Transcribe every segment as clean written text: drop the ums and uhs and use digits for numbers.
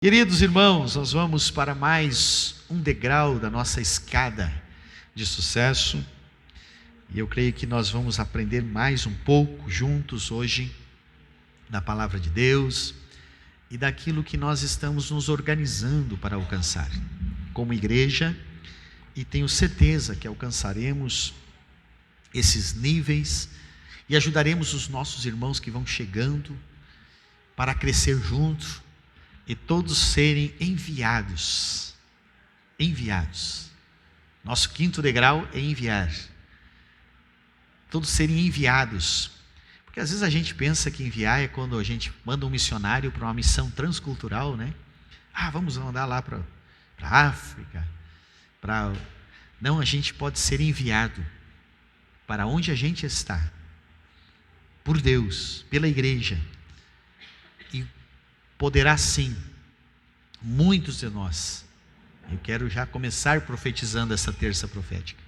Queridos irmãos, nós vamos para mais um degrau da nossa escada de sucesso, e eu creio que nós vamos aprender mais um pouco juntos hoje da palavra de Deus e daquilo que nós estamos nos organizando para alcançar como igreja, e tenho certeza que alcançaremos esses níveis e ajudaremos os nossos irmãos que vão chegando para crescer juntos e todos serem enviados. Nosso quinto degrau é enviar. Todos serem enviados. Porque às vezes a gente pensa que enviar é quando a gente manda um missionário para uma missão transcultural, né? Vamos mandar lá para a África. Não, a gente pode ser enviado para onde a gente está, por Deus, pela igreja. E poderá sim, muitos de nós, eu quero já começar profetizando essa terça profética,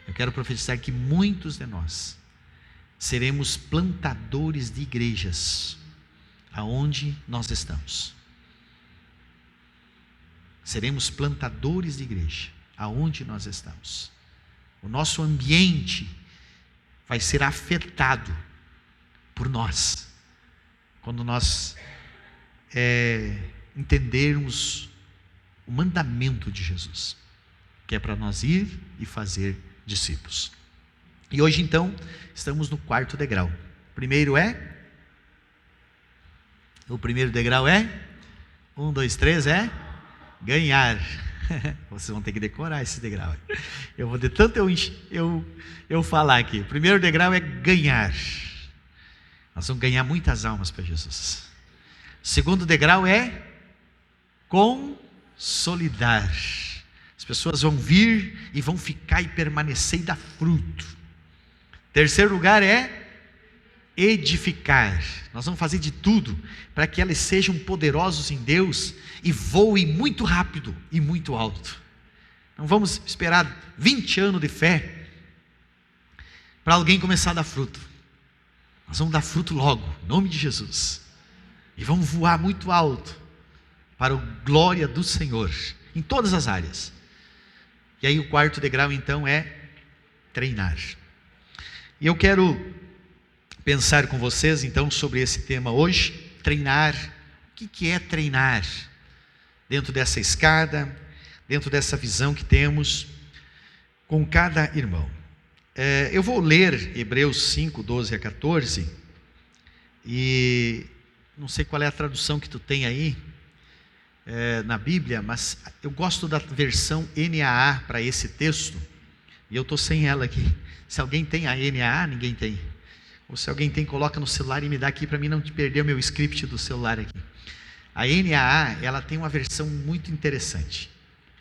eu quero profetizar que muitos de nós seremos plantadores de igrejas, aonde nós estamos. Seremos plantadores de igreja, aonde nós estamos. O nosso ambiente vai ser afetado por nós, quando nós entendermos o mandamento de Jesus, que é para nós ir e fazer discípulos. E hoje então estamos no quarto degrau. O primeiro degrau é 1, 2, 3 é ganhar. Vocês vão ter que decorar esse degrau. Eu vou de tanto eu falar aqui. O primeiro degrau é ganhar. Nós vamos ganhar muitas almas para Jesus. O segundo degrau é consolidar. As pessoas vão vir e vão ficar e permanecer e dar fruto. Terceiro lugar é edificar. Nós vamos fazer de tudo para que elas sejam poderosos em Deus e voem muito rápido e muito alto. Não vamos esperar 20 anos de fé para alguém começar a dar fruto. Nós vamos dar fruto logo, em nome de Jesus. E vamos voar muito alto para a glória do Senhor, em todas as áreas. E aí o quarto degrau então é treinar. E eu quero pensar com vocês então sobre esse tema hoje, treinar. O que é treinar? Dentro dessa escada, dentro dessa visão que temos com cada irmão. Eu vou ler Hebreus 5, 12 a 14, e não sei qual é a tradução que tu tem aí na Bíblia, mas eu gosto da versão NAA para esse texto, e eu estou sem ela aqui. Se alguém tem a NAA, ninguém tem. Ou se alguém tem, coloca no celular e me dá aqui para mim não perder o meu script do celular aqui. A NAA, ela tem uma versão muito interessante,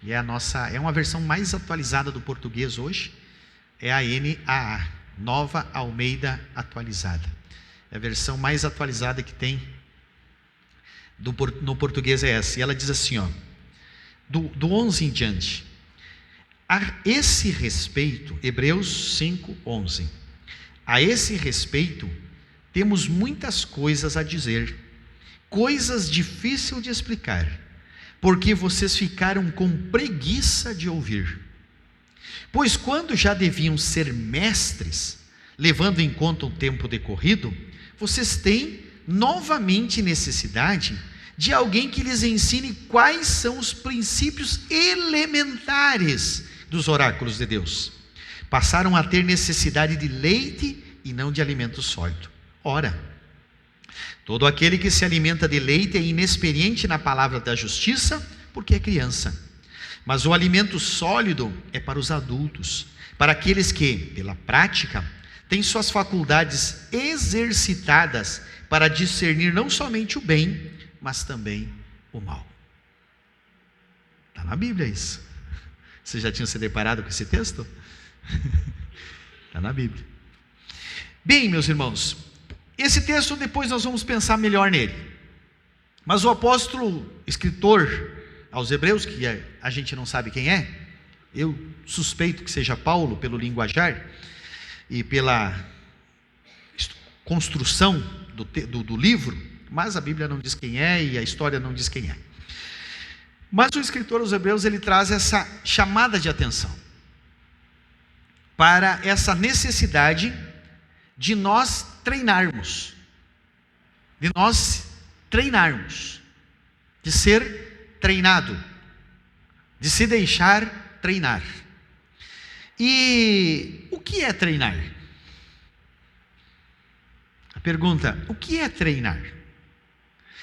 e é uma versão mais atualizada do português hoje, é a NAA, Nova Almeida Atualizada. É a versão mais atualizada que tem no português é essa, e ela diz assim, do 11 em diante: a esse respeito, Hebreus 5, 11, a esse respeito temos muitas coisas a dizer, coisas difíceis de explicar, porque vocês ficaram com preguiça de ouvir. Pois quando já deviam ser mestres, levando em conta o tempo decorrido, vocês têm novamente necessidade de alguém que lhes ensine quais são os princípios elementares dos oráculos de Deus. Passaram a ter necessidade de leite e não de alimento sólido. Ora, todo aquele que se alimenta de leite é inexperiente na palavra da justiça, porque é criança. Mas o alimento sólido é para os adultos, para aqueles que, pela prática, têm suas faculdades exercitadas para discernir não somente o bem, mas também o mal. Está na Bíblia isso. Vocês já tinham se deparado com esse texto? Está na Bíblia. Bem, meus irmãos, esse texto depois nós vamos pensar melhor nele. Mas o apóstolo, escritor aos Hebreus, que a gente não sabe quem é, eu suspeito que seja Paulo, pelo linguajar e pela construção do livro, mas a Bíblia não diz quem é e a história não diz quem é. Mas o escritor aos Hebreus, ele traz essa chamada de atenção para essa necessidade de nós treinarmos, de ser treinado, de se deixar treinar. E o que é treinar? A pergunta, o que é treinar?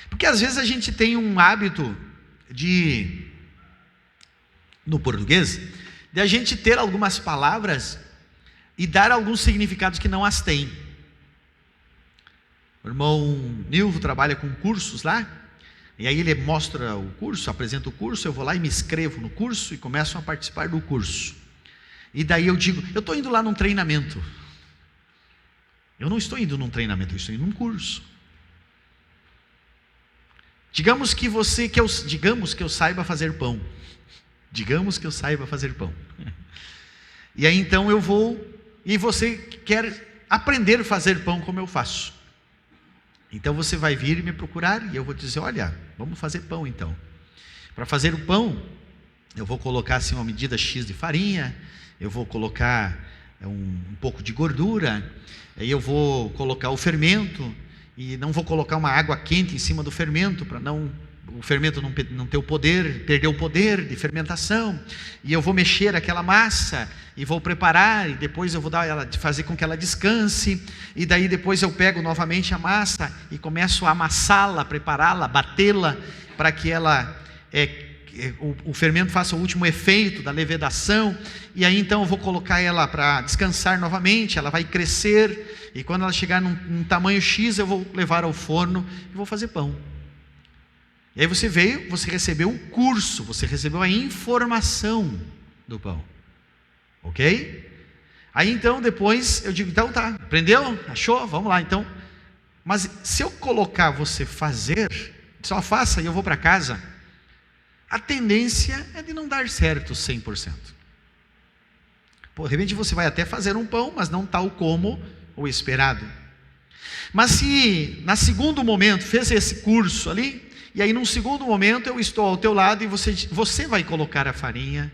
Porque às vezes a gente tem um hábito no português, de a gente ter algumas palavras e dar alguns significados que não as tem. O irmão Nilvo trabalha com cursos lá, e aí ele mostra o curso, apresenta o curso, eu vou lá e me inscrevo no curso e começo a participar do curso. E daí eu digo, eu estou indo lá num treinamento. Eu não estou indo num treinamento, eu estou indo num curso. Digamos que eu saiba fazer pão. Digamos que eu saiba fazer pão. E aí então eu vou, e você quer aprender a fazer pão como eu faço. Então você vai vir e me procurar, e eu vou dizer, olha, vamos fazer pão então. Para fazer o pão, eu vou colocar assim uma medida X de farinha, eu vou colocar um pouco de gordura, aí eu vou colocar o fermento, e não vou colocar uma água quente em cima do fermento, para o fermento não ter o poder, perder o poder de fermentação, e eu vou mexer aquela massa, e vou preparar, e depois eu vou fazer com que ela descanse, e daí depois eu pego novamente a massa, e começo a amassá-la, prepará-la, batê-la, para que ela, o fermento faça o último efeito da levedação, e aí então eu vou colocar ela para descansar novamente, ela vai crescer, e quando ela chegar num tamanho X, eu vou levar ao forno, e vou fazer pão. E aí você recebeu o curso, você recebeu a informação do pão, ok? Aí então depois eu digo, então tá, aprendeu? Achou? Vamos lá então. Mas se eu colocar você fazer, só faça e eu vou para casa, a tendência é de não dar certo 100%. Pô, de repente você vai até fazer um pão, mas não tal como o esperado. Mas se na segundo momento fez esse curso ali, e aí num segundo momento eu estou ao teu lado e você vai colocar a farinha,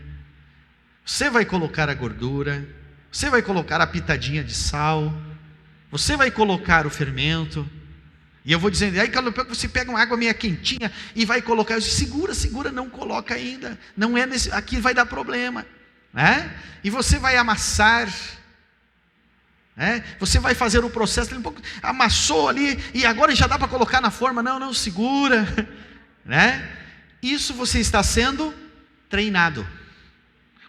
você vai colocar a gordura, você vai colocar a pitadinha de sal, você vai colocar o fermento, e eu vou dizendo, aí você pega uma água meio quentinha e vai colocar, eu digo, segura, não coloca ainda, não é aqui vai dar problema, né? E você vai amassar, você vai fazer o processo, um pouco, amassou ali, e agora já dá para colocar na forma, não, segura, né? Isso você está sendo treinado,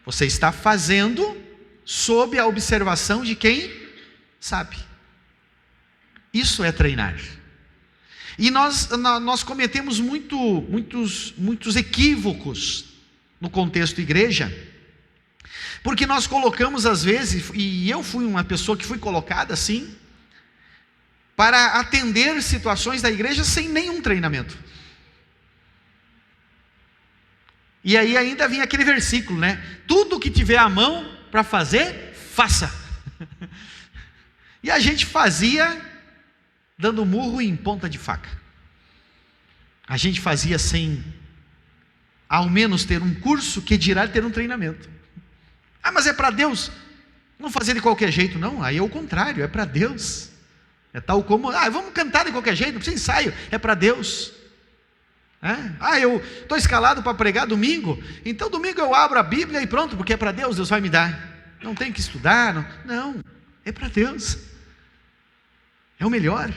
você está fazendo sob a observação de quem sabe. Isso é treinar. E nós cometemos muitos equívocos no contexto igreja, porque nós colocamos às vezes, e eu fui uma pessoa que fui colocada assim, para atender situações da igreja sem nenhum treinamento. E aí ainda vinha aquele versículo, né? Tudo que tiver à mão para fazer, faça. E a gente fazia dando murro em ponta de faca. A gente fazia sem ao menos ter um curso, que dirá ter um treinamento. Mas é para Deus, não fazer de qualquer jeito, não. Aí é o contrário, é para Deus. É tal como, vamos cantar de qualquer jeito, não precisa ensaio, é para Deus. Eu estou escalado para pregar domingo, então domingo eu abro a Bíblia e pronto, porque é para Deus, Deus vai me dar. Não tem que estudar, não, é para Deus. É o melhor.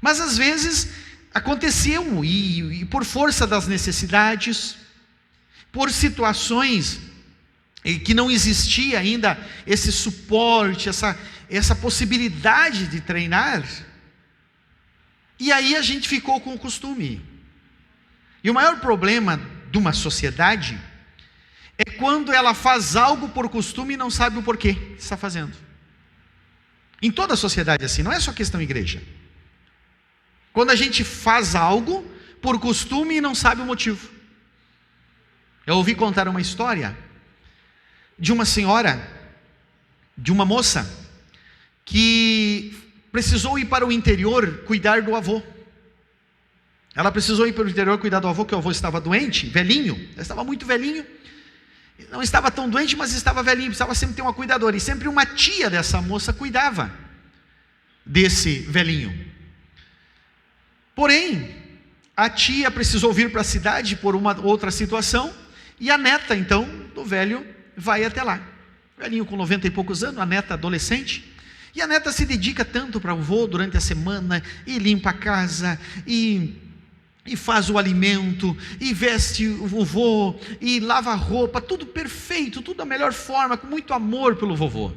Mas às vezes aconteceu, e por força das necessidades, por situações em que não existia ainda esse suporte, essa possibilidade de treinar, e aí a gente ficou com o costume. E o maior problema de uma sociedade é quando ela faz algo por costume e não sabe o porquê que está fazendo. Em toda a sociedade é assim, não é só questão igreja. Quando a gente faz algo por costume e não sabe o motivo. Eu ouvi contar uma história de uma senhora, de uma moça, que precisou ir para o interior cuidar do avô. Ela precisou ir para o interior cuidar do avô, que o avô estava doente, velhinho, estava muito velhinho. Não estava tão doente, mas estava velhinho, precisava sempre ter uma cuidadora. E sempre uma tia dessa moça cuidava desse velhinho. Porém, a tia precisou vir para a cidade por uma outra situação, e a neta, então, do velho, vai até lá. O velhinho com 90 e poucos anos, a neta adolescente. E a neta se dedica tanto para o avô durante a semana, e limpa a casa, e faz o alimento, e veste o vovô, e lava a roupa, tudo perfeito, tudo da melhor forma, com muito amor pelo vovô.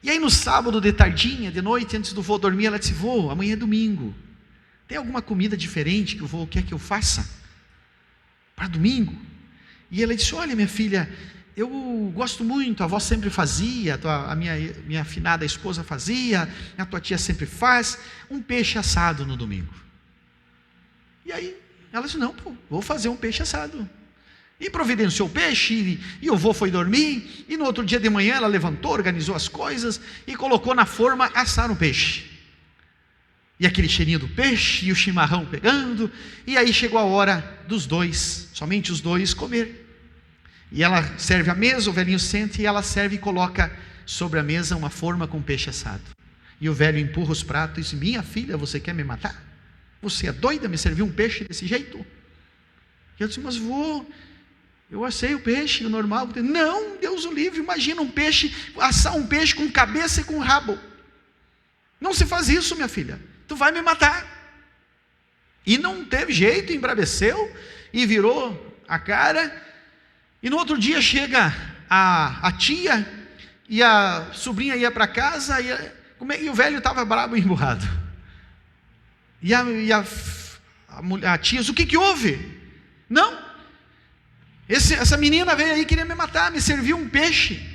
E aí no sábado de tardinha, de noite, antes do vovô dormir, ela disse: vô, amanhã é domingo, tem alguma comida diferente que o vovô quer que eu faça para domingo? E ela disse: olha, minha filha, eu gosto muito, a avó sempre fazia, a minha afinada esposa fazia, a tua tia sempre faz, um peixe assado no domingo. E aí ela disse: não, vou fazer um peixe assado. E providenciou o peixe, e o vô foi dormir, e no outro dia de manhã ela levantou, organizou as coisas, e colocou na forma assar o peixe. E aquele cheirinho do peixe, e o chimarrão pegando, e aí chegou a hora dos dois, somente os dois, comer. E ela serve a mesa, o velhinho senta, e ela serve e coloca sobre a mesa uma forma com peixe assado. E o velho empurra os pratos e diz: minha filha, você quer me matar? Você é doida, me servir um peixe desse jeito? E eu disse: mas vô, eu assei o peixe, o normal. Não, Deus o livre, imagina um peixe, assar um peixe com cabeça e com rabo. Não se faz isso, minha filha, tu vai me matar. E não teve jeito, embraveceu, e virou a cara. E no outro dia chega a tia, e a sobrinha ia para casa, e o velho estava bravo e emburrado. E a tia disse: o que houve? Não, essa menina veio aí, queria me matar, me serviu um peixe,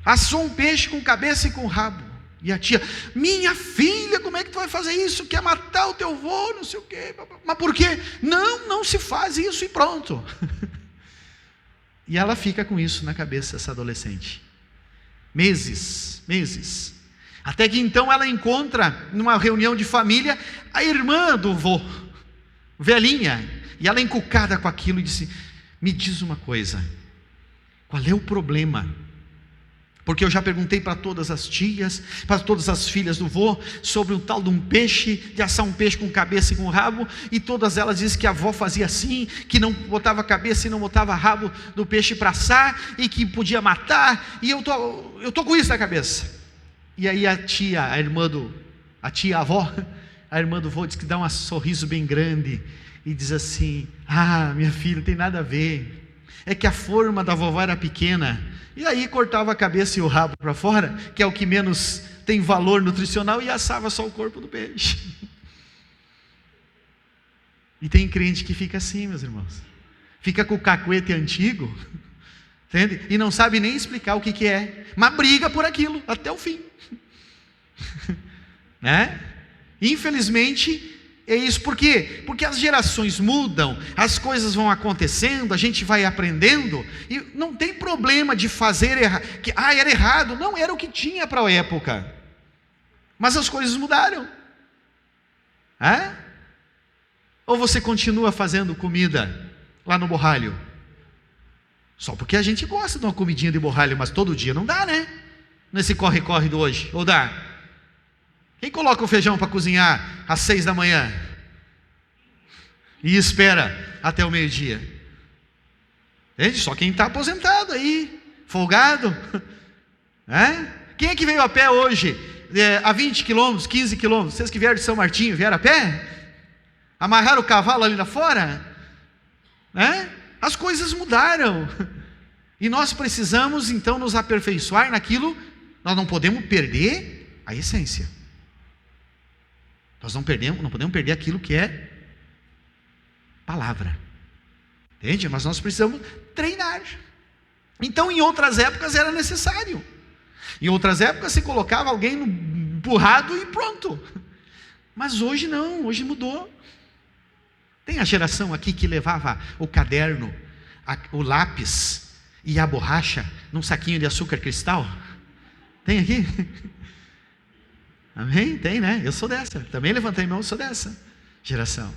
assou um peixe com cabeça e com rabo. E a tia: minha filha, como é que tu vai fazer isso? Quer matar o teu avô, não sei o quê. Mas por quê? Não se faz isso e pronto. E ela fica com isso na cabeça, essa adolescente. Meses. Até que então ela encontra, numa reunião de família, a irmã do vô, velhinha. E ela encucada com aquilo e disse: me diz uma coisa, qual é o problema? Porque eu já perguntei para todas as tias, para todas as filhas do vô, sobre o tal de um peixe, de assar um peixe com cabeça e com rabo, e todas elas dizem que a avó fazia assim, que não botava a cabeça e não botava rabo do peixe para assar, e que podia matar, e eu tô com isso na cabeça. E aí a avó, a irmã do vô, diz que dá um sorriso bem grande, e diz assim: ah, minha filha, não tem nada a ver, é que a forma da vovó era pequena, e aí cortava a cabeça e o rabo para fora, que é o que menos tem valor nutricional, e assava só o corpo do peixe. E tem crente que fica assim, meus irmãos, fica com o cacuete antigo, entende? E não sabe nem explicar o que é, mas briga por aquilo até o fim. Né? Infelizmente é isso. Por quê? Porque as gerações mudam, as coisas vão acontecendo, a gente vai aprendendo, e não tem problema de fazer errado, era errado, não, era o que tinha para a época, mas as coisas mudaram. Ou você continua fazendo comida lá no borralho, só porque a gente gosta de uma comidinha de borralho, mas todo dia não dá, né? Nesse corre-corre de hoje, ou dá? Quem coloca o feijão para cozinhar às 6 da manhã e espera até o meio-dia? Só quem está aposentado aí, folgado. Quem é que veio a pé hoje, a 20 quilômetros, 15 quilômetros? Vocês que vieram de São Martinho, vieram a pé? Amarraram o cavalo ali lá fora? As coisas mudaram, e nós precisamos então nos aperfeiçoar naquilo. Nós não podemos perder a essência. Nós não podemos perder aquilo que é palavra. Entende? Mas nós precisamos treinar. Então, em outras épocas era necessário. Em outras épocas se colocava alguém empurrado e pronto. Mas hoje não, hoje mudou. Tem a geração aqui que levava o caderno, o lápis e a borracha num saquinho de açúcar cristal. Tem aqui? Amém? Tem, né? Eu sou dessa. Também levantei a mão, eu sou dessa geração.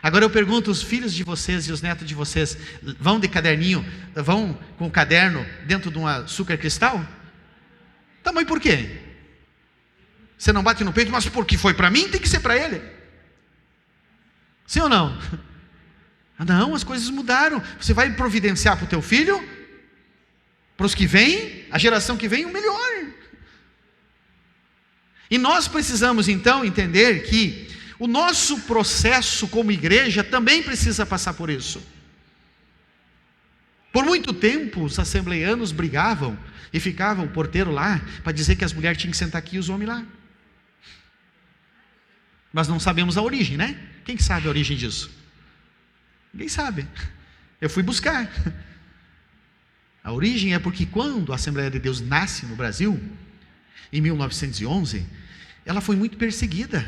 Agora eu pergunto, os filhos de vocês e os netos de vocês vão de caderninho, vão com o caderno dentro de um açúcar cristal? Tá, mas por quê? Você não bate no peito, mas porque foi para mim, tem que ser para ele. Sim ou não? Não, as coisas mudaram. Você vai providenciar para o teu filho, para os que vêm, a geração que vem, o melhor. E nós precisamos então entender que o nosso processo como igreja também precisa passar por isso. Por muito tempo os assembleianos brigavam e ficava o porteiro lá para dizer que as mulheres tinham que sentar aqui e os homens lá. Mas não sabemos a origem, né? Quem sabe a origem disso? Ninguém sabe. Eu fui buscar. A origem é porque quando a Assembleia de Deus nasce no Brasil, em 1911, ela foi muito perseguida.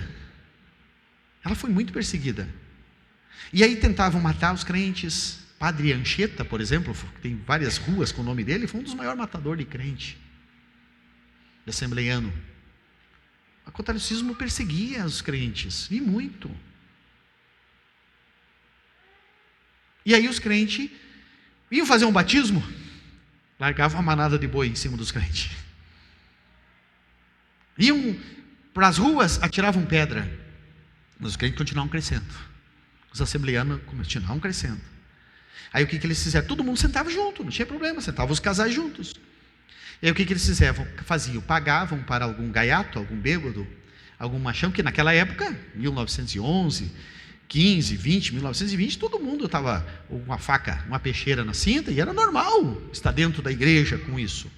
Ela foi muito perseguida. E aí tentavam matar os crentes. Padre Anchieta, por exemplo, tem várias ruas com o nome dele, foi um dos maiores matadores de crente, de assembleiano. O catolicismo perseguia os crentes, e muito. E aí os crentes iam fazer um batismo, largavam uma manada de boi em cima dos crentes. Iam para as ruas, atiravam pedra. Mas os crentes continuavam crescendo. Os assembleianos continuavam crescendo. Aí o que eles fizeram? Todo mundo sentava junto, não tinha problema, sentavam os casais juntos. E aí o que eles faziam? Pagavam para algum gaiato, algum bêbado, algum machão, que naquela época, 1911, 15, 20, 1920, todo mundo estava com uma faca, uma peixeira na cinta, e era normal estar dentro da igreja com isso.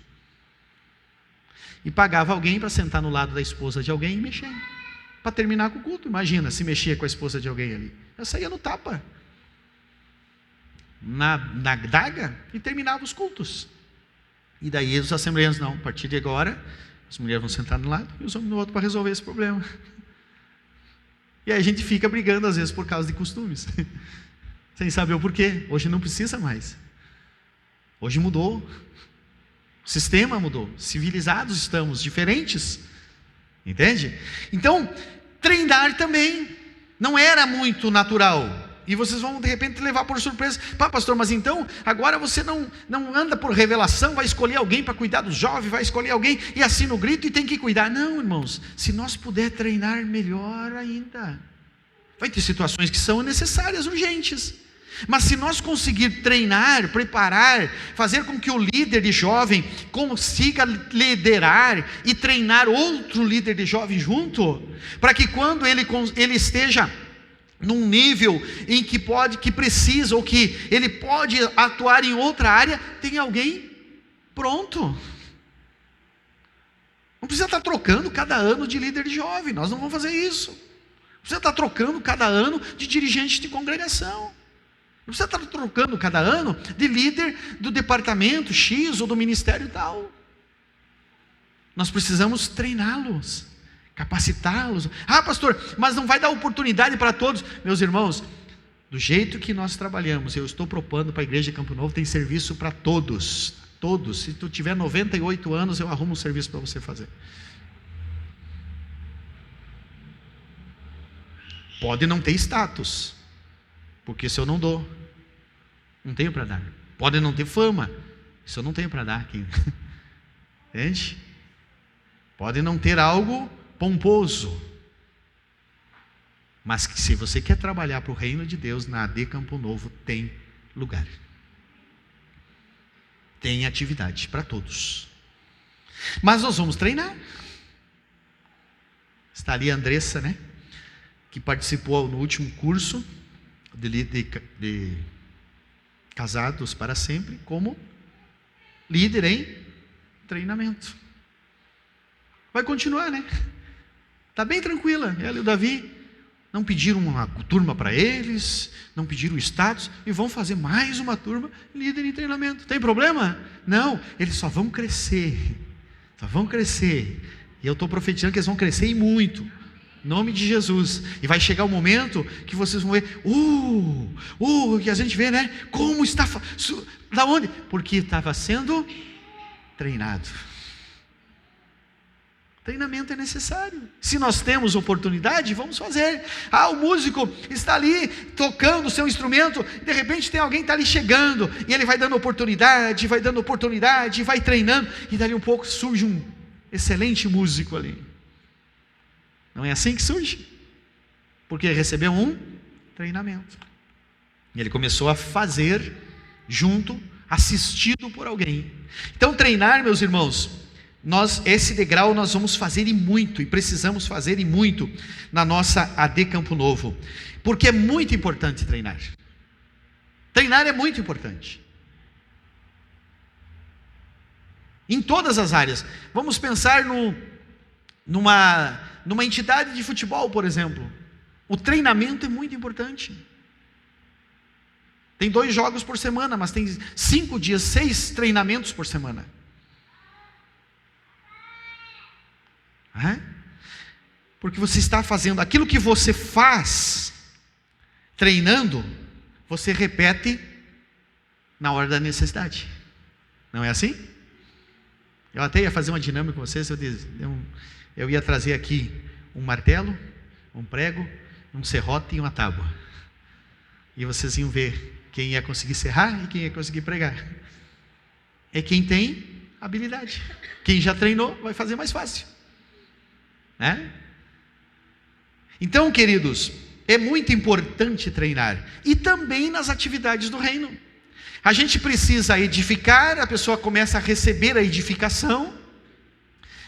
E pagava alguém para sentar no lado da esposa de alguém e mexer, para terminar com o culto. Imagina, se mexia com a esposa de alguém ali. Eu saía no tapa, na daga, e terminava os cultos. E daí os assembleianos, não, a partir de agora, as mulheres vão sentar no lado e os homens no outro para resolver esse problema. E aí a gente fica brigando às vezes por causa de costumes, sem saber o porquê. Hoje não precisa mais. Hoje mudou. O sistema mudou. Civilizados estamos, diferentes. Entende? Então, treinar também não era muito natural. E vocês vão de repente levar por surpresa. Pá, pastor, mas então agora você não anda por revelação, vai escolher alguém para cuidar dos jovens, vai escolher alguém e assina o grito e tem que cuidar. Não, irmãos, se nós puder treinar, melhor ainda. Vai ter situações que são necessárias, urgentes. Mas se nós conseguir treinar, preparar, fazer com que o líder de jovem consiga liderar e treinar outro líder de jovem junto, para que quando ele esteja num nível em que precisa, ou que ele pode atuar em outra área, tem alguém pronto. Não precisa estar trocando cada ano de líder de jovem, nós não vamos fazer isso. Não precisa estar trocando cada ano de dirigente de congregação. Não precisa estar trocando cada ano de líder do departamento X ou do ministério tal. Nós precisamos treiná-los, capacitá-los. Ah, pastor, mas não vai dar oportunidade para todos. Meus irmãos, do jeito que nós trabalhamos, eu estou propondo para a igreja de Campo Novo, tem serviço para todos. Todos. Se tu tiver 98 anos, eu arrumo um serviço para você fazer. Pode não ter status, porque isso eu não dou. Não tenho para dar. Pode não ter fama, isso eu não tenho para dar aqui. Entende? Pode não ter algo pomposo, mas que se você quer trabalhar para o reino de Deus, na AD Campo Novo tem lugar, tem atividade para todos. Mas nós vamos treinar. Está ali a Andressa, né, que participou no último curso de Casados para Sempre, como líder em treinamento. Vai continuar, né? Está bem tranquila. Ela e o Davi não pediram uma turma para eles, não pediram status, e vão fazer mais uma turma, líder em treinamento. Tem problema? Não, eles só vão crescer. Só vão crescer. E eu estou profetizando que eles vão crescer e muito. Em nome de Jesus. E vai chegar o momento que vocês vão ver, que a gente vê, né? Como está, da onde? Porque estava sendo treinado. Treinamento é necessário. Se nós temos oportunidade, vamos fazer. O músico está ali tocando o seu instrumento, de repente tem alguém que está ali chegando, e ele vai dando oportunidade, vai treinando, e dali um pouco surge um excelente músico ali. Não é assim que surge? Porque ele recebeu um treinamento. E ele começou a fazer junto, assistido por alguém. Então treinar, meus irmãos, esse degrau nós vamos fazer e muito, e precisamos fazer e muito na nossa AD Campo Novo, porque é muito importante treinar. Treinar é muito importante, em todas as áreas. Vamos pensar numa entidade de futebol, por exemplo. O treinamento é muito importante. Tem 2 jogos por semana, mas tem 5 dias, 6 treinamentos por semana. Porque você está fazendo aquilo que você faz treinando, você repete na hora da necessidade. Não é assim? Eu até ia fazer uma dinâmica com vocês. Eu ia trazer aqui um martelo, um prego, um serrote e uma tábua, e vocês iam ver quem ia conseguir serrar e quem ia conseguir pregar. É quem tem habilidade. Quem já treinou vai fazer mais fácil. Então, queridos, é muito importante treinar, e também nas atividades do reino. A gente precisa edificar, a pessoa começa a receber a edificação,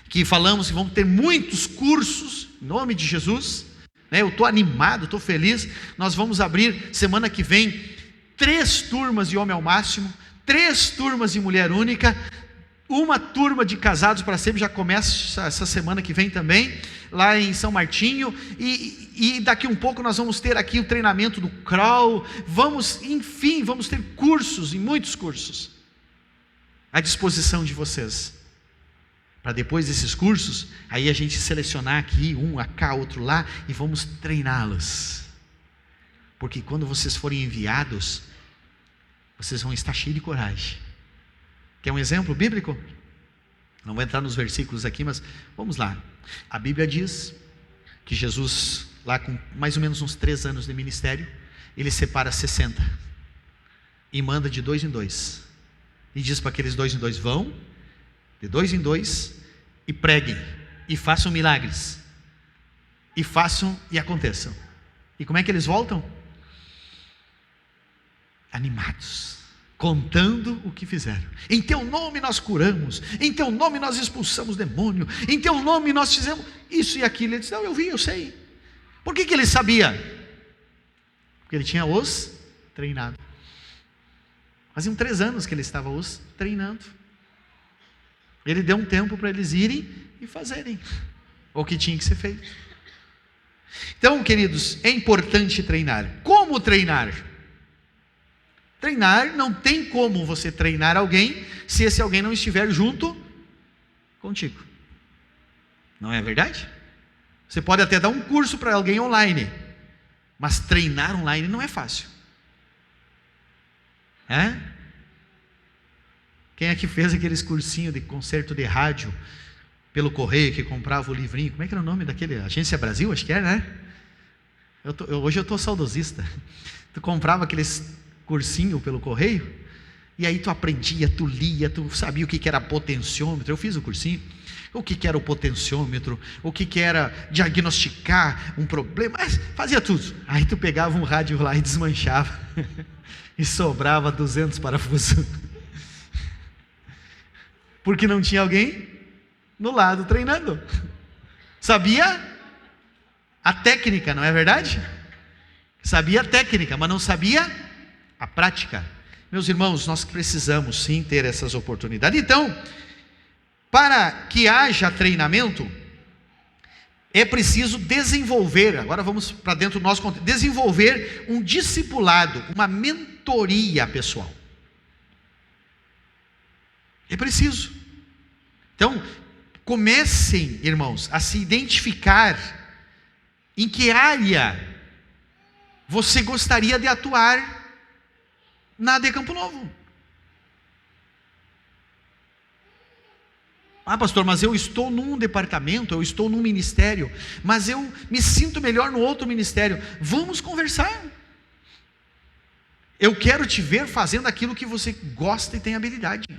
que falamos que vamos ter muitos cursos, em nome de Jesus. Eu estou animado, estou feliz. Nós vamos abrir semana que vem 3 turmas de homem ao máximo, 3 turmas de mulher única, uma turma de casados para sempre. Já começa essa semana que vem também, lá em São Martinho, e daqui um pouco nós vamos ter aqui o treinamento do crawl. Vamos ter cursos, e muitos cursos à disposição de vocês, para depois desses cursos, aí a gente selecionar aqui, um cá, outro lá, e vamos treiná-los, porque quando vocês forem enviados, vocês vão estar cheios de coragem. Quer um exemplo bíblico? Não vou entrar nos versículos aqui, mas vamos lá. A Bíblia diz que Jesus, lá com mais ou menos uns 3 anos de ministério, ele separa 60 e manda de 2 em 2, e diz para aqueles 2 em 2: vão de 2 em 2 e preguem, e façam milagres, e façam e aconteçam. E como é que eles voltam? Animados, contando o que fizeram. Em teu nome nós curamos, em teu nome nós expulsamos demônio, em teu nome nós fizemos isso e aquilo. Ele disse: não, eu vi, eu sei. Por que ele sabia? Porque ele tinha os treinado. Faziam 3 anos que ele estava os treinando. Ele deu um tempo para eles irem e fazerem o que tinha que ser feito. Então, queridos, é importante treinar. Como treinar? Treinar, não tem como você treinar alguém se esse alguém não estiver junto contigo. Não é verdade? Você pode até dar um curso para alguém online, mas treinar online não é fácil. Quem é que fez aqueles cursinhos de concerto de rádio pelo correio, que comprava o livrinho? Como é que era o nome daquele? Agência Brasil, acho que era, né? Hoje eu estou saudosista. Tu comprava aqueles cursinho pelo correio, e aí tu aprendia, tu lia, tu sabia o que era potenciômetro. Eu fiz o cursinho. O que era o potenciômetro, o que era diagnosticar um problema, fazia tudo. Aí tu pegava um rádio lá e desmanchava e sobrava 200 parafusos, porque não tinha alguém no lado treinando. Sabia a técnica, não é verdade? Sabia a técnica, mas não sabia a prática. Meus irmãos, nós precisamos sim ter essas oportunidades. Então, para que haja treinamento, é preciso desenvolver, agora vamos para dentro do nosso contexto, desenvolver um discipulado, uma mentoria pessoal. É preciso. Então, comecem, irmãos, a se identificar em que área você gostaria de atuar na AD Campo Novo. Ah, pastor, mas eu estou num departamento, eu estou num ministério, mas eu me sinto melhor no outro ministério. Vamos conversar. Eu quero te ver fazendo aquilo que você gosta e tem habilidade. É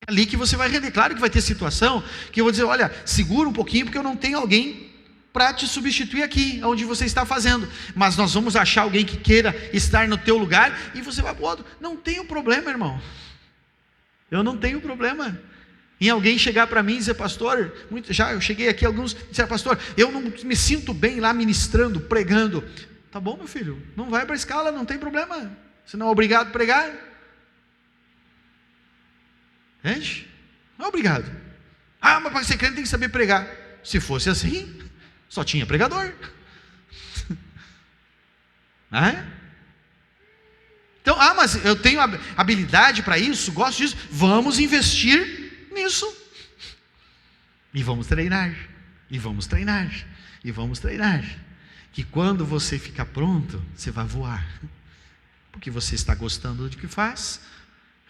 ali que você vai render. Claro que vai ter situação que eu vou dizer, olha, segura um pouquinho, porque eu não tenho alguém para te substituir aqui, onde você está fazendo. Mas nós vamos achar alguém que queira estar no teu lugar, e você vai para o outro. Não tenho problema, irmão. Eu não tenho problema em alguém chegar para mim e dizer, pastor, eu cheguei aqui, alguns disseram, pastor, eu não me sinto bem lá ministrando, pregando. Tá bom, meu filho, não vai para a escala, não tem problema. Você não é obrigado a pregar. Entende? Não é obrigado. Ah, mas para ser crente tem que saber pregar. Se fosse assim, só tinha pregador. Não é? Então, mas eu tenho habilidade para isso, gosto disso. Vamos investir nisso. E vamos treinar. E vamos treinar. E vamos treinar. Que quando você ficar pronto, você vai voar. Porque você está gostando do que faz,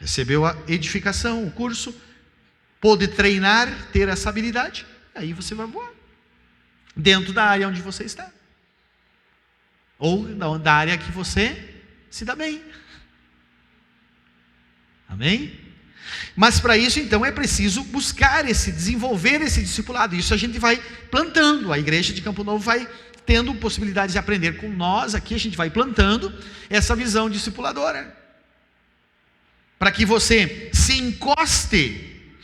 recebeu a edificação, o curso, pôde treinar, ter essa habilidade, aí você vai voar. Dentro da área onde você está. Ou da área que você se dá bem. Amém? Mas para isso então é preciso desenvolver esse discipulado. Isso a gente vai plantando. A igreja de Campo Novo vai tendo possibilidades de aprender com nós. Aqui a gente vai plantando essa visão discipuladora. Para que você se encoste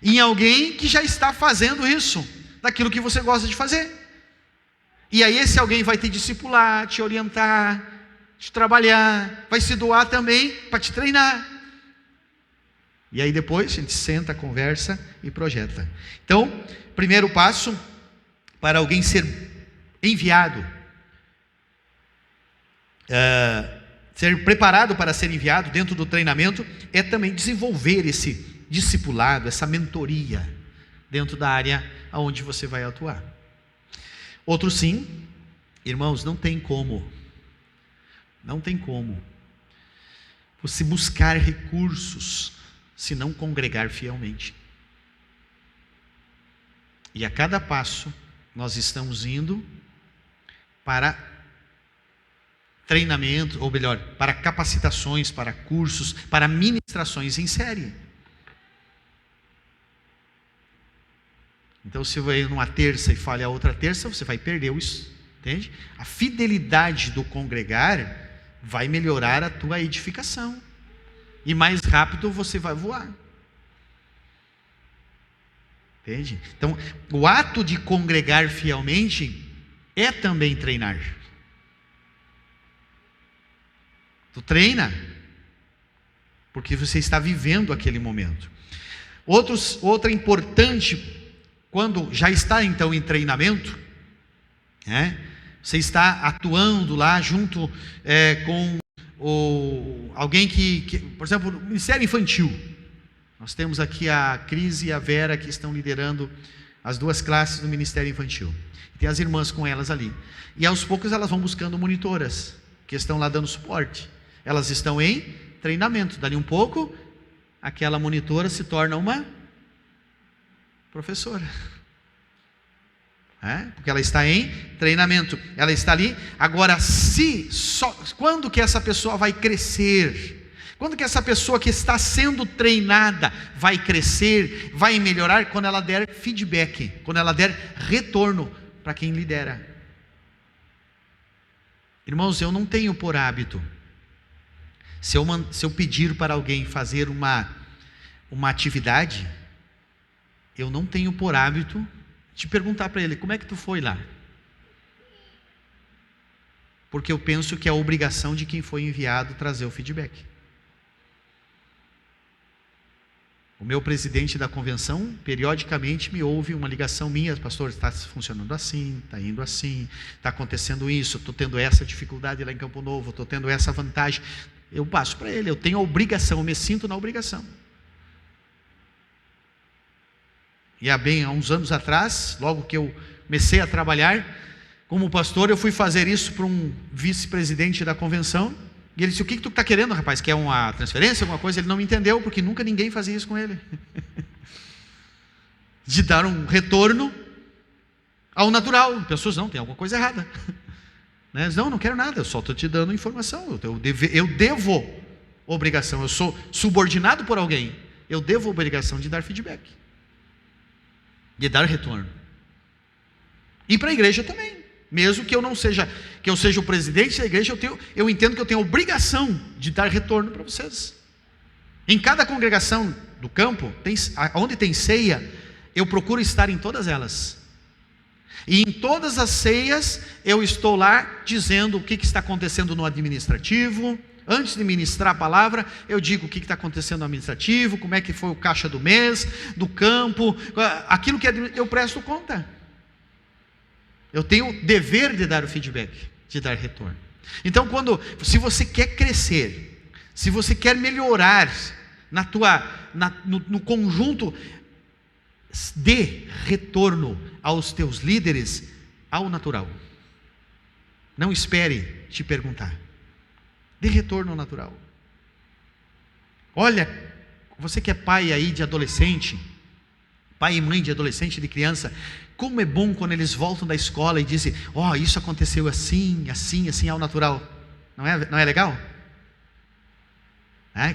em alguém que já está fazendo isso, daquilo que você gosta de fazer. E aí esse alguém vai te discipular, te orientar, te trabalhar, vai se doar também para te treinar. E aí depois a gente senta, conversa e projeta. Então, primeiro passo para alguém ser enviado, ser preparado para ser enviado dentro do treinamento, é também desenvolver esse discipulado, essa mentoria dentro da área onde você vai atuar. Outro sim, irmãos, não tem como você buscar recursos se não congregar fielmente. E a cada passo nós estamos indo para treinamento, ou melhor, para capacitações, para cursos, para ministrações em série. Então, se vai numa terça e falha a outra terça, você vai perder isso, entende? A fidelidade do congregar vai melhorar a tua edificação, e mais rápido você vai voar. Entende? Então, o ato de congregar fielmente é também treinar. Tu treina porque você está vivendo aquele momento. Outra importante, quando já está então em treinamento, você está atuando lá junto com alguém que, por exemplo, no Ministério Infantil. Nós temos aqui a Cris e a Vera, que estão liderando as duas classes do Ministério Infantil. Tem as irmãs com elas ali. E aos poucos elas vão buscando monitoras, que estão lá dando suporte. Elas estão em treinamento. Dali um pouco, aquela monitora se torna uma professora. Porque ela está em treinamento. Ela está ali. Agora, quando que essa pessoa vai crescer? Quando que essa pessoa que está sendo treinada vai crescer, vai melhorar? Quando ela der feedback, quando ela der retorno para quem lidera. Irmãos, eu não tenho por hábito, se eu pedir para alguém fazer uma atividade, eu não tenho por hábito de perguntar para ele, como é que tu foi lá? Porque eu penso que é a obrigação de quem foi enviado trazer o feedback. O meu presidente da convenção, periodicamente me ouve uma ligação minha, pastor, está funcionando assim, está indo assim, está acontecendo isso, estou tendo essa dificuldade lá em Campo Novo, estou tendo essa vantagem. Eu passo para ele, eu tenho a obrigação, eu me sinto na obrigação. E há uns anos atrás, logo que eu comecei a trabalhar como pastor, eu fui fazer isso para um vice-presidente da convenção, E ele disse: o que tu está querendo, rapaz? Quer uma transferência, alguma coisa? Ele não me entendeu, porque nunca ninguém fazia isso com ele. De dar um retorno ao natural. Pessoas, não, tem alguma coisa errada. Né? Não quero nada, eu só estou te dando informação. Eu devo obrigação, eu sou subordinado por alguém. Eu devo obrigação de dar feedback, de dar retorno. E para a igreja também. Mesmo que eu seja o presidente da igreja, eu entendo que eu tenho a obrigação de dar retorno para vocês. Em cada congregação do campo, onde tem ceia, eu procuro estar em todas elas. E em todas as ceias, eu estou lá dizendo o que está acontecendo no administrativo. Antes de ministrar a palavra, eu digo o que está acontecendo no administrativo, como é que foi o caixa do mês, do campo, aquilo que eu presto conta. Eu tenho o dever de dar o feedback, de dar retorno. Então, se você quer crescer, se você quer melhorar no conjunto, dê retorno aos teus líderes ao natural. Não espere te perguntar. Dê retorno ao natural. Olha, você que é pai aí de adolescente, pai e mãe de adolescente, de criança, como é bom quando eles voltam da escola e dizem: isso aconteceu assim, assim, assim, ao natural. Não é legal?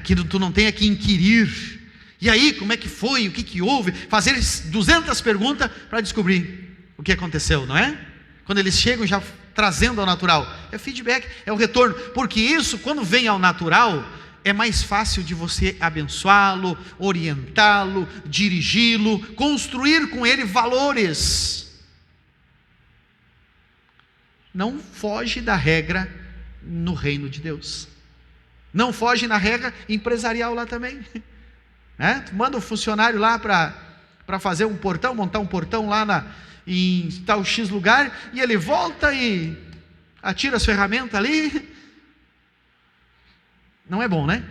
Que tu não tenha que inquirir. E aí, como é que foi? O que houve? Fazer 200 perguntas para descobrir o que aconteceu, não é? Quando eles chegam já trazendo ao natural. É feedback, é o retorno. Porque isso, quando vem ao natural, é mais fácil de você abençoá-lo, orientá-lo, dirigi-lo, construir com ele valores. Não foge da regra no reino de Deus. Não foge na regra empresarial lá também. Tu manda um funcionário lá para fazer um portão, montar um portão lá em tal X lugar, e ele volta e atira as ferramentas ali. Não é bom, né?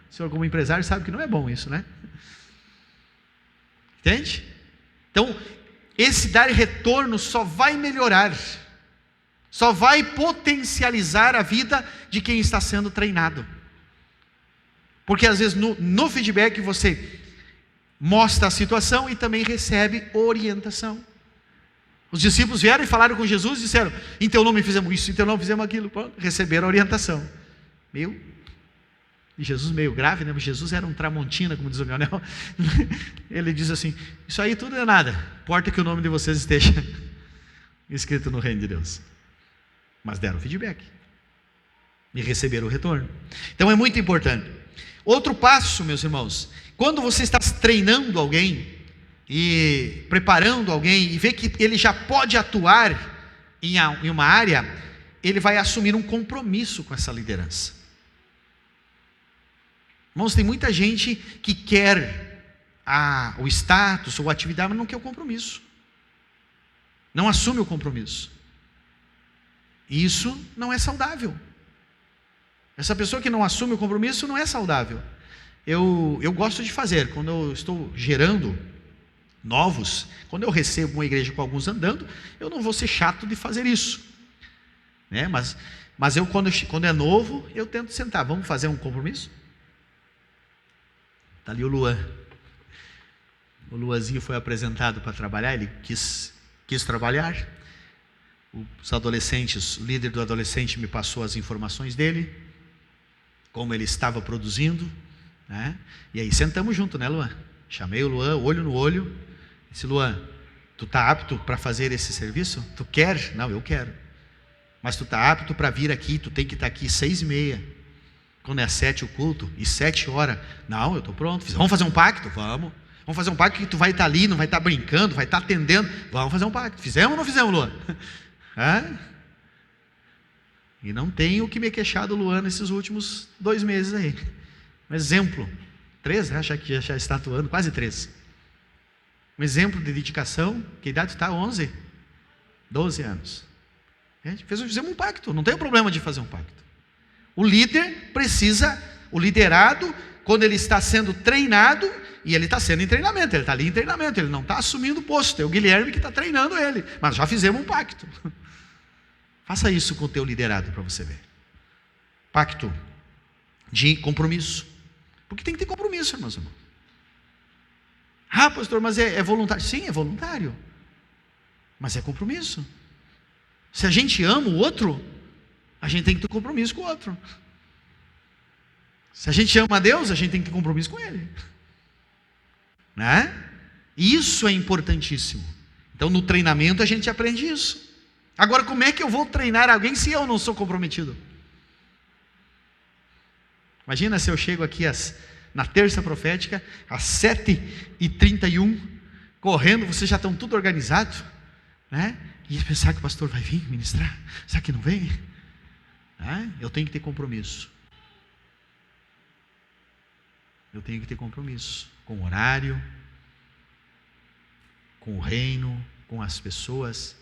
O senhor, como empresário, sabe que não é bom isso, né? Entende? Então, esse dar retorno só vai melhorar, só vai potencializar a vida de quem está sendo treinado. Porque às vezes no feedback você mostra a situação e também recebe orientação. Os discípulos vieram e falaram com Jesus e disseram: em teu nome fizemos isso, em teu nome fizemos aquilo. Pronto, receberam a orientação. E Jesus meio grave, né? Jesus era um tramontina, como diz o Leonel. Ele diz assim: isso aí tudo é nada, importa que o nome de vocês esteja escrito no reino de Deus. Mas deram feedback e receberam o retorno. Então é muito importante. Outro passo, meus irmãos, quando você está treinando alguém e preparando alguém e vê que ele já pode atuar em uma área, ele vai assumir um compromisso com essa liderança. Irmãos, tem muita gente que quer o status ou a atividade, mas não quer o compromisso. Não assume o compromisso. E isso não é saudável. Essa pessoa que não assume o compromisso não é saudável. Eu gosto de fazer, quando eu estou gerando novos, quando eu recebo uma igreja com alguns andando, eu não vou ser chato de fazer isso, né? Mas eu quando é novo, eu tento sentar. Vamos fazer um compromisso? Está ali o Luan. O Luazinho foi apresentado para trabalhar, ele quis trabalhar. Os adolescentes, o líder do adolescente me passou as informações dele, como ele estava produzindo, né? E aí sentamos junto, né, Luan? Chamei o Luan, olho no olho, disse: Luan, tu está apto para fazer esse serviço? Tu quer? Não, eu quero. Mas tu está apto para vir aqui, tu tem que estar aqui 6:30. Quando é 7 o culto, e 7 horas. Não, eu estou pronto. Vamos fazer um pacto? Vamos. Vamos fazer um pacto que tu vai estar ali, não vai estar brincando, vai estar atendendo. Vamos fazer um pacto. Fizemos ou não fizemos, Luan? E não tenho o que me queixar do Luan nesses últimos 2 meses aí. Um exemplo, 3, né? Acho que já está atuando, quase 3. Um exemplo de dedicação. Que idade está? 11? 12 anos. Fizemos um pacto, não tem problema de fazer um pacto. O líder precisa, o liderado, quando ele está sendo treinado, e ele está sendo em treinamento, ele está ali em treinamento, ele não está assumindo o posto, é o Guilherme que está treinando ele, mas já fizemos um pacto. Faça isso com o teu liderado para você ver. Pacto. de compromisso. Porque tem que ter compromisso, irmãos. Ah, pastor, mas é voluntário. Sim, é voluntário. Mas é compromisso. Se a gente ama o outro, a gente tem que ter compromisso com o outro. Se a gente ama a Deus, a gente tem que ter compromisso com Ele. Né? Isso é importantíssimo. Então no treinamento a gente aprende isso. Agora, como é que eu vou treinar alguém se eu não sou comprometido? Imagina se eu chego aqui na terça profética, às 7h31, correndo, vocês já estão tudo organizado, né? E pensar que o pastor vai vir ministrar, será que não vem? Eu tenho que ter compromisso. Eu tenho que ter compromisso com o horário, com o reino, com as pessoas.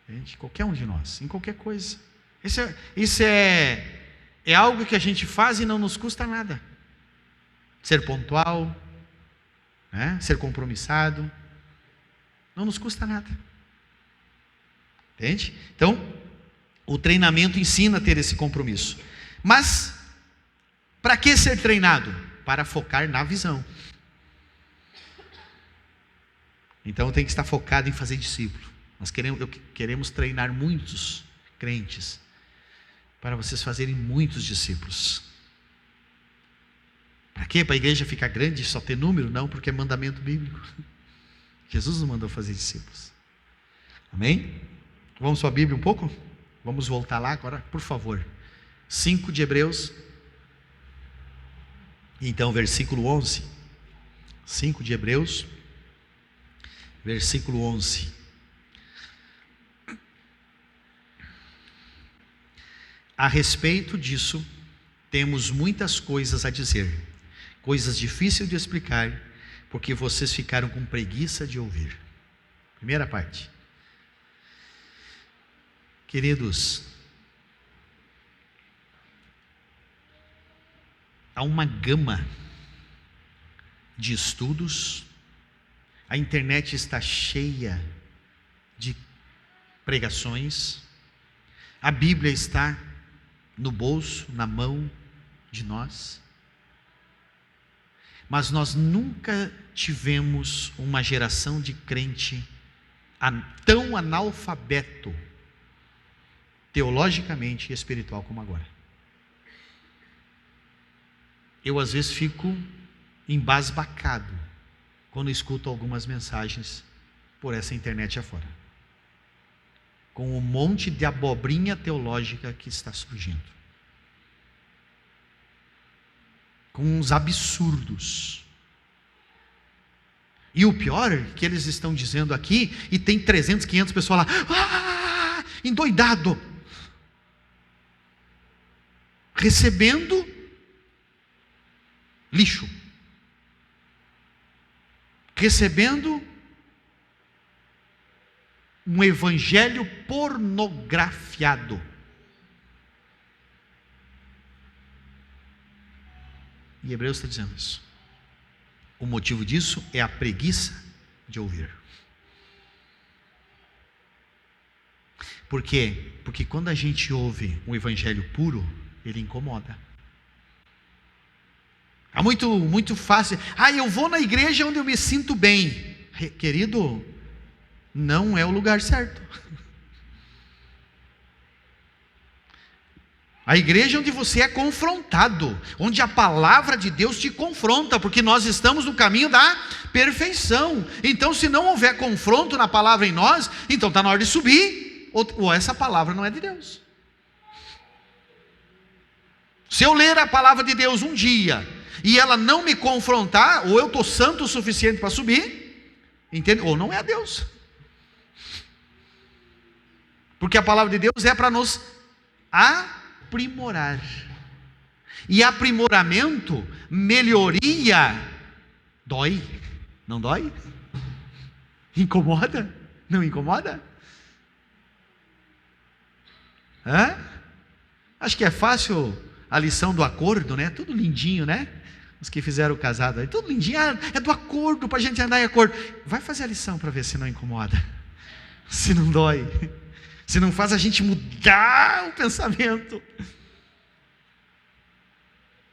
Gente, qualquer um de nós, em qualquer coisa. Isso é algo que a gente faz e não nos custa nada. Ser pontual, né? Ser compromissado, não nos custa nada. Entende? Então, o treinamento ensina a ter esse compromisso. Mas, para que ser treinado? Para focar na visão. Então, tem que estar focado em fazer discípulo. Nós queremos treinar muitos crentes, para vocês fazerem muitos discípulos. Para quê? Para a igreja ficar grande e só ter número? Não, porque é mandamento bíblico. Jesus nos mandou fazer discípulos. Amém? Vamos para a Bíblia um pouco? Vamos voltar lá agora, por favor. 5 de Hebreus. Então, versículo 11. 5 de Hebreus, versículo 11. A respeito disso, temos muitas coisas a dizer, coisas difíceis de explicar, porque vocês ficaram com preguiça de ouvir. Primeira parte. Queridos, há uma gama de estudos, a internet está cheia de pregações, a Bíblia está no bolso, na mão de nós, mas nós nunca tivemos uma geração de crente tão analfabeto, teologicamente e espiritual como agora. Eu às vezes fico embasbacado quando escuto algumas mensagens por essa internet afora, com um monte de abobrinha teológica que está surgindo, com uns absurdos. E o pior é que eles estão dizendo aqui, e tem 300, 500 pessoas lá, endoidado, recebendo lixo, recebendo um evangelho pornografiado. E Hebreus está dizendo isso. O motivo disso é a preguiça de ouvir. Por quê? Porque quando a gente ouve um evangelho puro, ele incomoda. É muito fácil. Eu vou na igreja onde eu me sinto bem. Querido, não é o lugar certo. A igreja onde você é confrontado, onde a palavra de Deus te confronta, porque nós estamos no caminho da perfeição. Então, se não houver confronto na palavra em nós, então está na hora de subir, ou essa palavra não é de Deus. Se eu ler a palavra de Deus um dia e ela não me confrontar, ou eu estou santo o suficiente para subir, entende? Ou não é a Deus. Porque a palavra de Deus é para nos aprimorar. E aprimoramento, melhoria, dói. Não dói? Incomoda? Não incomoda? Acho que é fácil a lição do acordo, né? Tudo lindinho, né? Os que fizeram o casado aí, tudo lindinho. É do acordo, para a gente andar em acordo. Vai fazer a lição para ver se não incomoda, se não dói, se não faz a gente mudar o pensamento.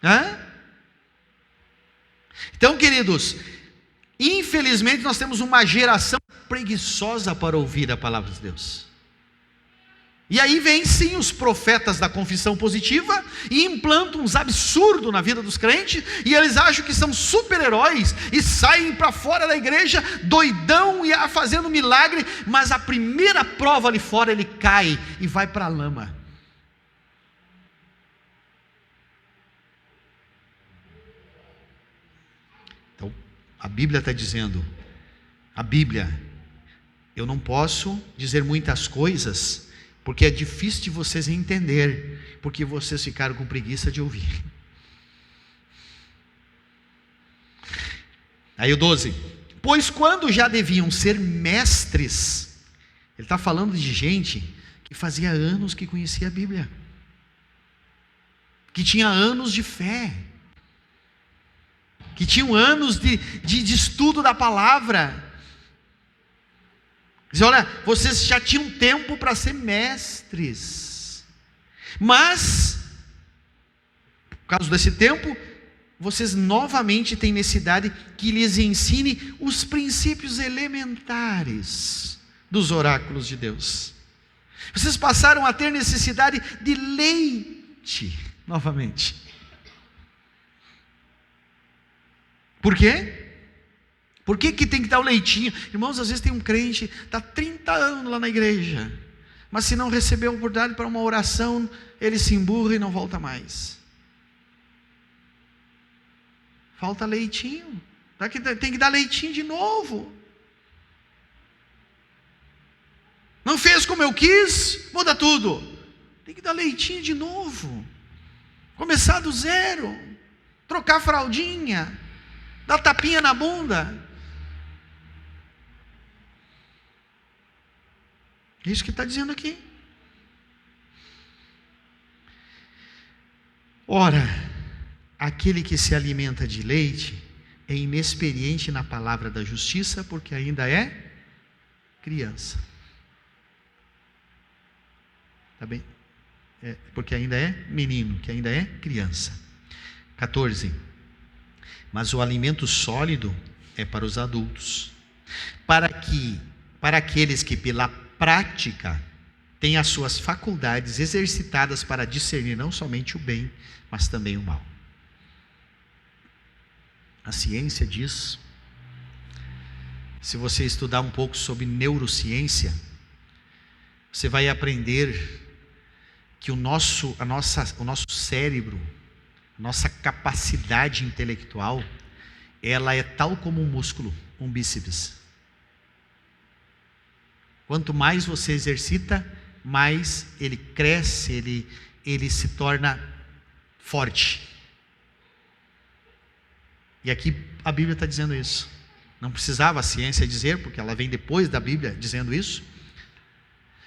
Hã? Então, queridos, infelizmente nós temos uma geração preguiçosa para ouvir a palavra de Deus. E aí vem sim os profetas da confissão positiva e implantam uns absurdos na vida dos crentes, e eles acham que são super-heróis e saem para fora da igreja doidão e fazendo milagre, mas a primeira prova ali fora ele cai e vai para a lama. Então a Bíblia está dizendo, eu não posso dizer muitas coisas, porque é difícil de vocês entender, porque vocês ficaram com preguiça de ouvir. Aí o 12, pois quando já deviam ser mestres, ele está falando de gente que fazia anos que conhecia a Bíblia, que tinha anos de fé, que tinham anos de estudo da palavra. Diz, olha, vocês já tinham tempo para ser mestres, mas, por causa desse tempo, vocês novamente têm necessidade que lhes ensine os princípios elementares dos oráculos de Deus. Vocês passaram a ter necessidade de leite, novamente. Por quê? Por que tem que dar o leitinho? Irmãos, às vezes tem um crente, está 30 anos lá na igreja, mas se não receber a oportunidade para uma oração, ele se emburra e não volta mais. Falta leitinho, tem que dar leitinho de novo. Não fez como eu quis, muda tudo. Tem que dar leitinho de novo, começar do zero, trocar a fraldinha, dar tapinha na bunda. É isso que está dizendo aqui. Ora, aquele que se alimenta de leite é inexperiente na palavra da justiça, porque ainda é criança. Está bem? Porque ainda é menino, que ainda é criança. 14. Mas o alimento sólido é para os adultos, para aqueles que pela prática têm as suas faculdades exercitadas para discernir não somente o bem, mas também o mal. A ciência diz, se você estudar um pouco sobre neurociência, você vai aprender que o nosso cérebro, nossa capacidade intelectual, ela é tal como um músculo, um bíceps. Quanto mais você exercita, mais ele cresce, ele se torna forte. E aqui a Bíblia está dizendo isso. Não precisava a ciência dizer, porque ela vem depois da Bíblia dizendo isso.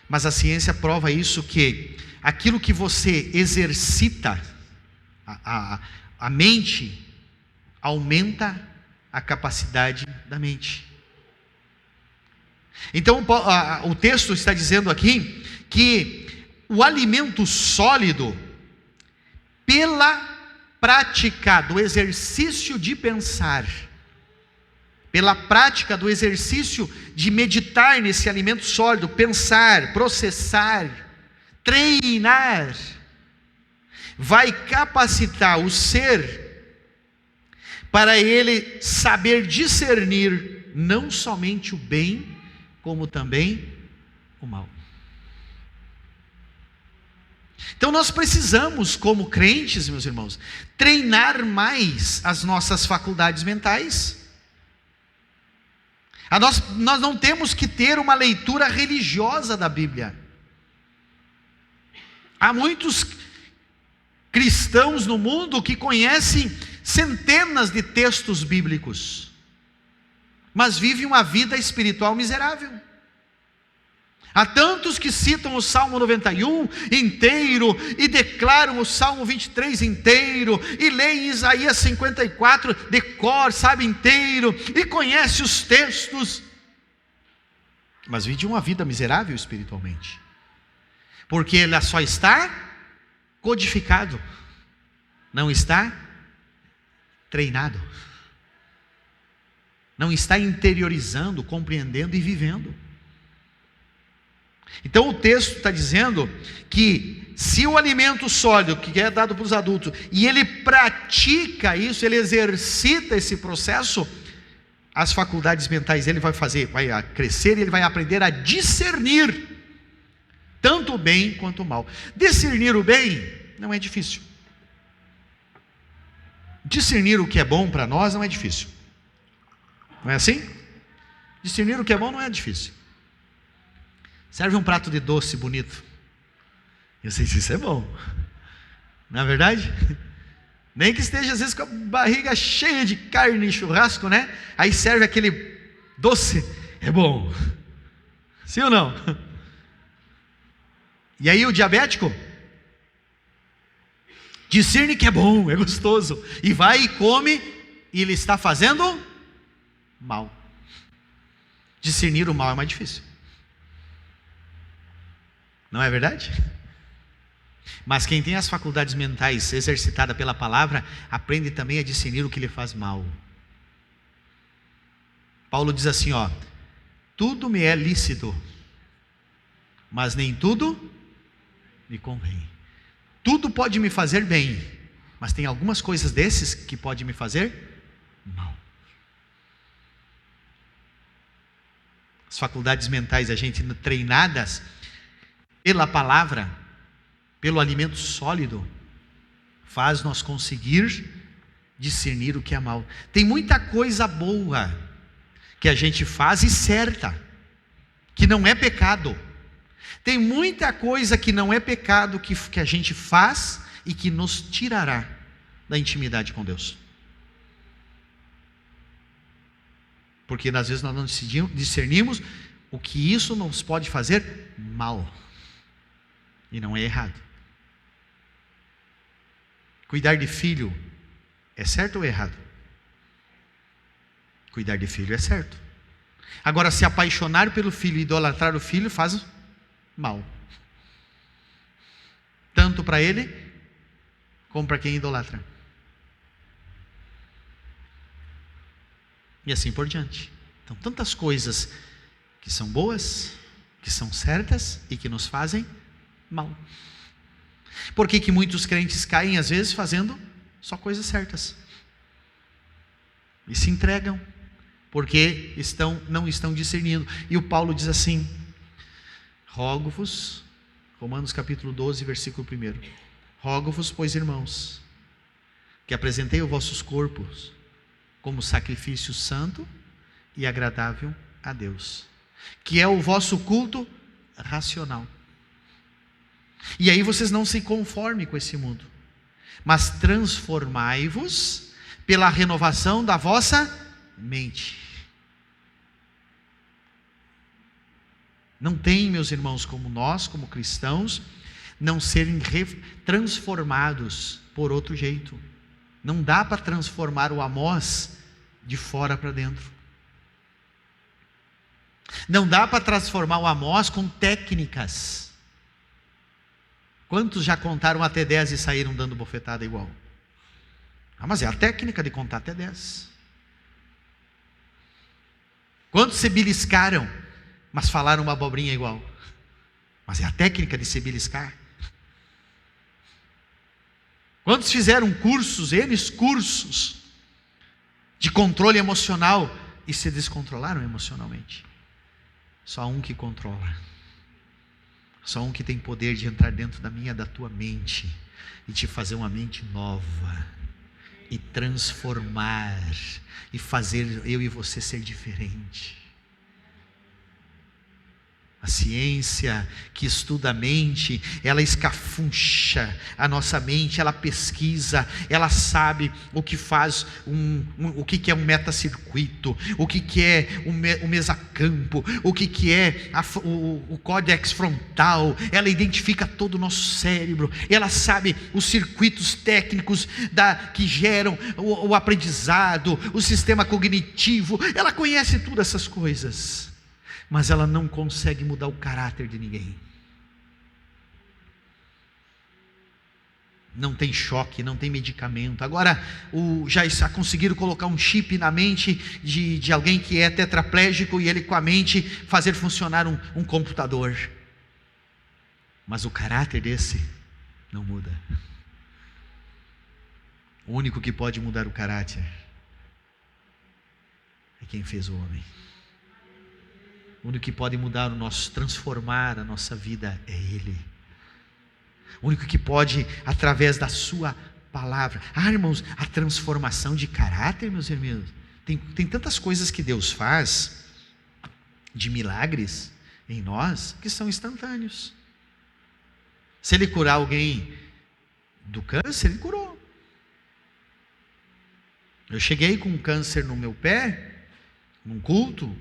Mas a ciência prova isso, que aquilo que você exercita, a mente, aumenta a capacidade da mente. Então o texto está dizendo aqui que o alimento sólido, pela prática do exercício de pensar, pela prática do exercício de meditar nesse alimento sólido, pensar, processar, treinar, vai capacitar o ser para ele saber discernir não somente o bem, como também o mal. Então nós precisamos, como crentes, meus irmãos, treinar mais as nossas faculdades mentais. Nós não temos que ter uma leitura religiosa da Bíblia. Há muitos cristãos no mundo que conhecem centenas de textos bíblicos, mas vivem uma vida espiritual miserável. Há tantos que citam o Salmo 91 inteiro, e declaram o Salmo 23 inteiro, e leem Isaías 54 de cor, sabe, inteiro, e conhece os textos, mas vivem uma vida miserável espiritualmente, porque ela só está codificado, não está treinado. Não está interiorizando, compreendendo e vivendo. Então o texto está dizendo que se o alimento sólido que é dado para os adultos, e ele pratica isso, ele exercita esse processo, as faculdades mentais ele vai crescer, e ele vai aprender a discernir tanto o bem quanto o mal. Discernir o bem não é difícil. Discernir o que é bom para nós não é difícil. Não é assim? Discernir o que é bom não é difícil. Serve um prato de doce bonito. Eu sei se isso é bom. Não é verdade? Nem que esteja às vezes com a barriga cheia de carne e churrasco, né? Aí serve aquele doce. É bom. Sim ou não? E aí o diabético discerne que é bom, é gostoso. E vai e come, e ele está fazendo mal. Discernir o mal é mais difícil. Não é verdade? Mas quem tem as faculdades mentais exercitadas pela palavra, aprende também a discernir o que lhe faz mal. Paulo diz assim, tudo me é lícito, mas nem tudo me convém. Tudo pode me fazer bem, mas tem algumas coisas desses que podem me fazer mal. As faculdades mentais, a gente treinadas pela palavra, pelo alimento sólido, faz nós conseguir discernir o que é mal. Tem muita coisa boa que a gente faz e certa, que não é pecado. Tem muita coisa que não é pecado que a gente faz e que nos tirará da intimidade com Deus. Porque às vezes nós não discernimos o que isso nos pode fazer mal. E não é errado. Cuidar de filho é certo ou errado? Cuidar de filho é certo. Agora, se apaixonar pelo filho e idolatrar o filho faz mal. Tanto para ele, como para quem idolatra. E assim por diante. Então, tantas coisas que são boas, que são certas e que nos fazem mal. Por que muitos crentes caem às vezes fazendo só coisas certas? E se entregam, porque não estão discernindo. E o Paulo diz assim, rogo-vos, Romanos capítulo 12, versículo 1, rogo-vos, pois irmãos, que apresentei os vossos corpos como sacrifício santo e agradável a Deus, que é o vosso culto racional. E aí vocês não se conformem com esse mundo, mas transformai-vos pela renovação da vossa mente. Não tem, meus irmãos, como nós, como cristãos, não serem transformados por outro jeito. Não dá para transformar o Amós de fora para dentro. Não dá para transformar o Amós com técnicas. Quantos já contaram até 10 e saíram dando bofetada igual? Mas é a técnica de contar até 10. Quantos se beliscaram, mas falaram uma abobrinha igual? Mas é a técnica de se beliscar. Quantos fizeram cursos de controle emocional e se descontrolaram emocionalmente? Só um que controla. Só um que tem poder de entrar dentro da minha, da tua mente e te fazer uma mente nova e transformar e fazer eu e você ser diferente. A ciência que estuda a mente, ela escafuncha a nossa mente, ela pesquisa, ela sabe o que faz o que é um metacircuito, o que é o mesacampo, o que é o córtex frontal, ela identifica todo o nosso cérebro, ela sabe os circuitos técnicos que geram o aprendizado, o sistema cognitivo, ela conhece todas essas coisas. Mas ela não consegue mudar o caráter de ninguém. Não tem choque, não tem medicamento. Agora, já conseguiram colocar um chip na mente de alguém que é tetraplégico e ele com a mente fazer funcionar um computador. Mas o caráter desse não muda. O único que pode mudar o caráter é quem fez o homem. O único que pode mudar transformar a nossa vida é Ele. O único que pode, através da sua palavra. Irmãos, a transformação de caráter, meus irmãos, tem tantas coisas que Deus faz, de milagres em nós, que são instantâneos. Se Ele curar alguém do câncer, Ele curou. Eu cheguei com um câncer no meu pé, num culto,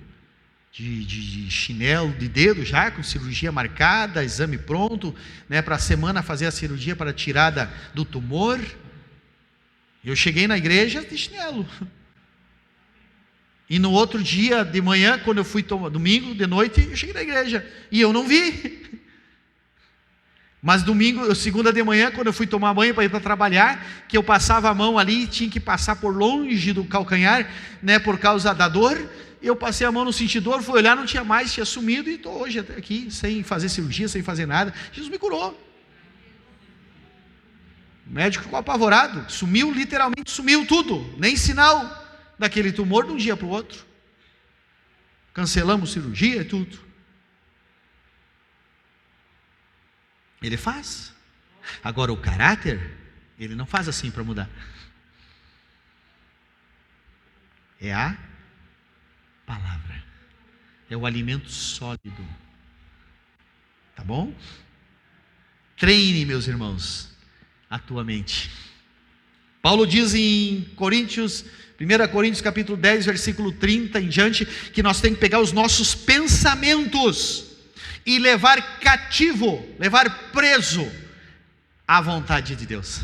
de chinelo de dedo já, com cirurgia marcada, exame pronto, né, para a semana fazer a cirurgia para a tirada do tumor. Eu cheguei na igreja de chinelo. E no outro dia de manhã, quando eu fui domingo de noite, eu cheguei na igreja e eu não vi. Mas segunda de manhã, quando eu fui tomar banho para ir para trabalhar, que eu passava a mão ali e tinha que passar por longe do calcanhar, né, por causa da dor. Eu passei a mão no sentidor, fui olhar, não tinha mais, tinha sumido, e estou hoje aqui, sem fazer cirurgia, sem fazer nada. Jesus me curou. O médico ficou apavorado, sumiu, literalmente sumiu tudo, nem sinal daquele tumor de um dia para o outro. Cancelamos cirurgia e tudo. Ele faz. Agora o caráter, Ele não faz assim para mudar. É a palavra. É o alimento sólido. Tá bom? Treine, meus irmãos, a tua mente. Paulo diz em 1 Coríntios capítulo 10, versículo 30 em diante, que nós temos que pegar os nossos pensamentos e levar cativo, levar preso à vontade de Deus.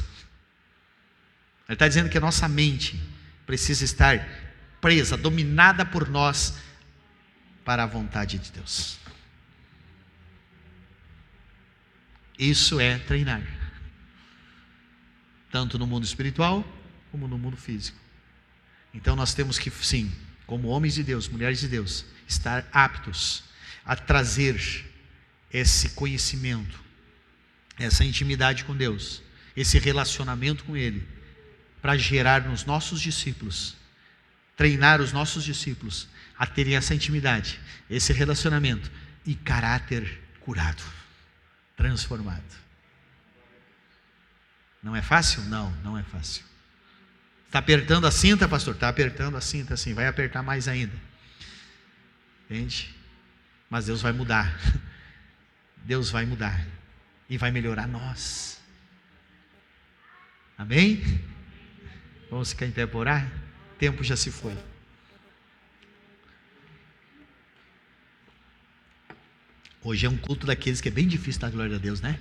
Ele está dizendo que a nossa mente precisa estar presa, dominada por nós, para a vontade de Deus. Isso é treinar, tanto no mundo espiritual, como no mundo físico. Então nós temos que, sim, como homens de Deus, mulheres de Deus, estar aptos a trazer esse conhecimento, essa intimidade com Deus, esse relacionamento com Ele, para gerar nos nossos discípulos, treinar os nossos discípulos a terem essa intimidade, esse relacionamento e caráter curado, transformado. Não é fácil? Não, não é fácil. Está apertando a cinta, pastor? Está apertando a cinta, sim, vai apertar mais ainda. Entende? Mas Deus vai mudar. Deus vai mudar e vai melhorar nós. Amém? Vamos ficar em pé por orar? O tempo já se foi. Hoje é um culto daqueles que é bem difícil dar glória a Deus, né?